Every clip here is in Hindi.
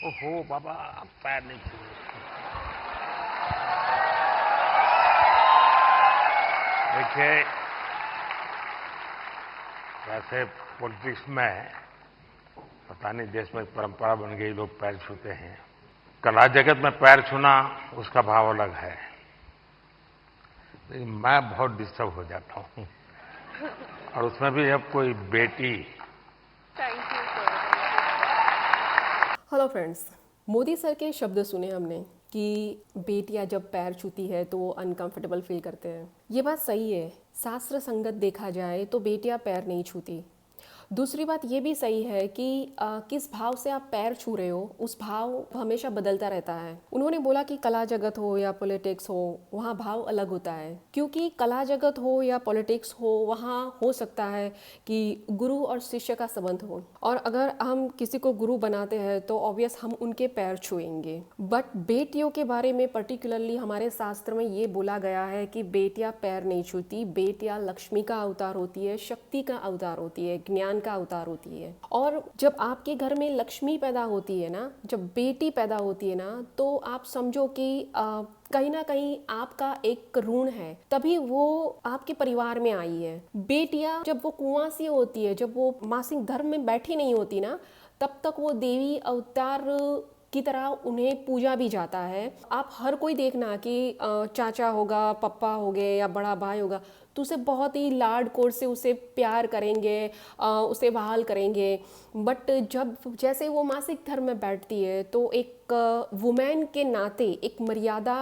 ओहो बाबा, पैर नहीं छूए। देखिए, वैसे पॉलिटिक्स में पता नहीं देश में एक परंपरा बन गई, लोग पैर छूते हैं। कला जगत में पैर छूना उसका भाव अलग है, लेकिन मैं बहुत डिस्टर्ब हो जाता हूँ, और उसमें भी अब कोई बेटी। Thank you sir. Hello friends, Modi sir के शब्द सुने हमने कि बेटियां जब पैर छूती है तो वो अनकंफर्टेबल फील करते हैं। ये बात सही है, शास्त्र संगत देखा जाए तो बेटियां पैर नहीं छूती। दूसरी बात ये भी सही है कि किस भाव से आप पैर छू रहे हो उस भाव हमेशा बदलता रहता है। उन्होंने बोला कि कला जगत हो या पॉलिटिक्स हो, वहाँ भाव अलग होता है, क्योंकि कला जगत हो या पॉलिटिक्स हो, वहाँ हो सकता है कि गुरु और शिष्य का संबंध हो, और अगर हम किसी को गुरु बनाते हैं तो ऑब्वियस हम उनके पैर छुएंगे। बट बेटियों के बारे में पर्टिकुलरली हमारे शास्त्र में ये बोला गया है कि बेटियां पैर नहीं छूती। बेटियां लक्ष्मी का अवतार होती है, शक्ति का अवतार होती है, ज्ञान का अवतार होती है। और जब आपके घर में लक्ष्मी पैदा होती है ना, जब बेटी पैदा होती है ना, तो आप समझो कि कहीं ना कहीं आपका एक ऋण है, तभी वो आपके परिवार में आई है। बेटियां जब वो कुंवासी होती है, जब वो मासिक धर्म में बैठी नहीं होती ना, तब तक वो देवी अवतार की तरह उन्हें पूजा भी जाता है। आप हर कोई देखना कि चाचा होगा, पप्पा हो गए या बड़ा भाई होगा, तो उसे बहुत ही लाड कोर से उसे प्यार करेंगे, उसे बहाल करेंगे। बट जब जैसे वो मासिक धर्म में बैठती है तो एक वुमेन के नाते एक मर्यादा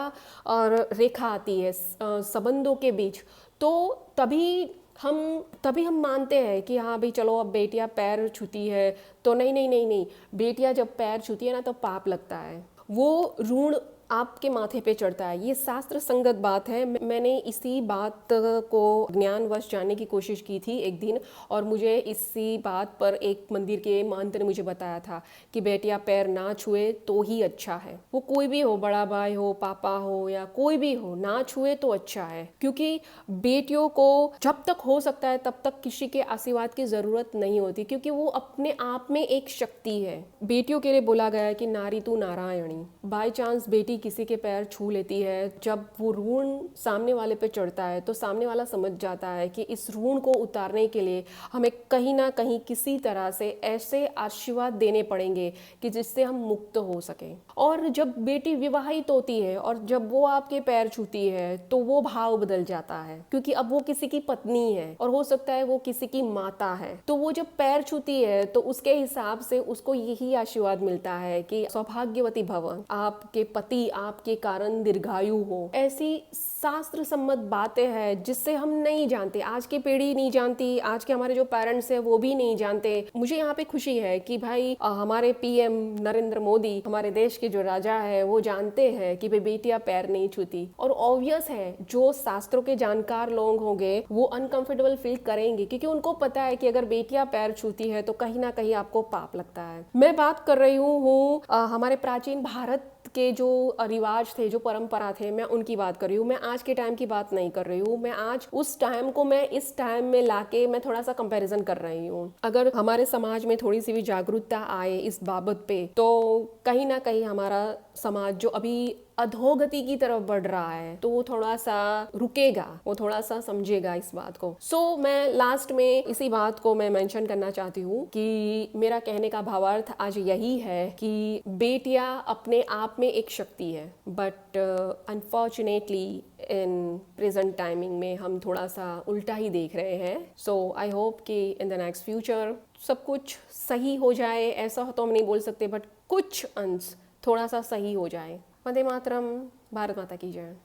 और रेखा आती है संबंधों के बीच। तो तभी हम मानते हैं कि हाँ भाई चलो, अब बेटियां पैर छूती है तो नहीं नहीं नहीं नहीं, बेटियां जब पैर छूती है ना तो पाप लगता है, वो ऋण आपके माथे पे चढ़ता है। ये शास्त्र संगत बात है। मैंने इसी बात को ज्ञानवश जानने की कोशिश की थी एक दिन, और मुझे इसी बात पर एक मंदिर के महंत ने मुझे बताया था कि बेटियां पैर ना छुए तो ही अच्छा है। वो कोई भी हो, बड़ा भाई हो, पापा हो या कोई भी हो, ना छुए तो अच्छा है, क्योंकि बेटियों को जब तक हो सकता है तब तक किसी के आशीर्वाद की जरूरत नहीं होती, क्योंकि वो अपने आप में एक शक्ति है। बेटियों के लिए बोला गया है कि नारी तू नारायणी। बाय चांस बेटी किसी के पैर छू लेती है, जब वो ऋण सामने वाले पे चढ़ता है तो सामने वाला समझ जाता है कि इस ऋण को उतारने के लिए हमें कहीं ना कहीं किसी तरह से ऐसे आशीर्वाद देने पड़ेंगे कि जिससे हम मुक्त हो सके। और जब बेटी विवाहित होती है और जब वो आपके पैर छूती है तो वो भाव बदल जाता है, क्योंकि अब वो किसी की पत्नी है और हो सकता है वो किसी की माता है। तो वो जब पैर छूती है तो उसके हिसाब से उसको यही आशीर्वाद मिलता है कि सौभाग्यवती भव, आपके पति आपके कारण दीर्घायु हो। ऐसी शास्त्र सम्मत बातें हैं जिससे हम नहीं जानते, आज की पीढ़ी नहीं जानती, आज के हमारे जो पेरेंट्स हैं वो भी नहीं जानते। मुझे यहाँ पे खुशी है कि भाई हमारे पीएम नरेंद्र मोदी, हमारे देश के जो राजा है, वो जानते हैं कि भाई बेटियां पैर नहीं छूती। और ऑब्वियस है जो शास्त्रों के जानकार लोग होंगे वो अनकंफर्टेबल फील करेंगे, क्योंकि उनको पता है कि अगर बेटियां पैर छूती है तो कहीं ना कहीं आपको पाप लगता है। मैं बात कर रही हूँ हमारे प्राचीन भारत के जो रिवाज थे, जो परंपरा थे, मैं उनकी बात कर रही हूँ। मैं आज के टाइम की बात नहीं कर रही हूँ। मैं आज उस टाइम को मैं इस टाइम में लाके मैं थोड़ा सा कंपैरिजन कर रही हूँ। अगर हमारे समाज में थोड़ी सी भी जागरूकता आए इस बाबत पे, तो कहीं ना कहीं हमारा समाज जो अभी अधोगति की तरफ बढ़ रहा है तो वो थोड़ा सा रुकेगा, वो थोड़ा सा समझेगा इस बात को। सो मैं लास्ट में इसी बात को मैं मेंशन करना चाहती हूँ कि मेरा कहने का भावार्थ आज यही है कि बेटियां अपने आप में एक शक्ति है, but unfortunately in present timing में हम थोड़ा सा उल्टा ही देख रहे हैं। सो आई होप कि इन द नेक्स्ट फ्यूचर सब कुछ सही हो जाए। ऐसा तो हम नहीं बोल सकते, बट कुछ अंश थोड़ा सा सही हो जाए। वंदे मातरम। भारत माता की जय।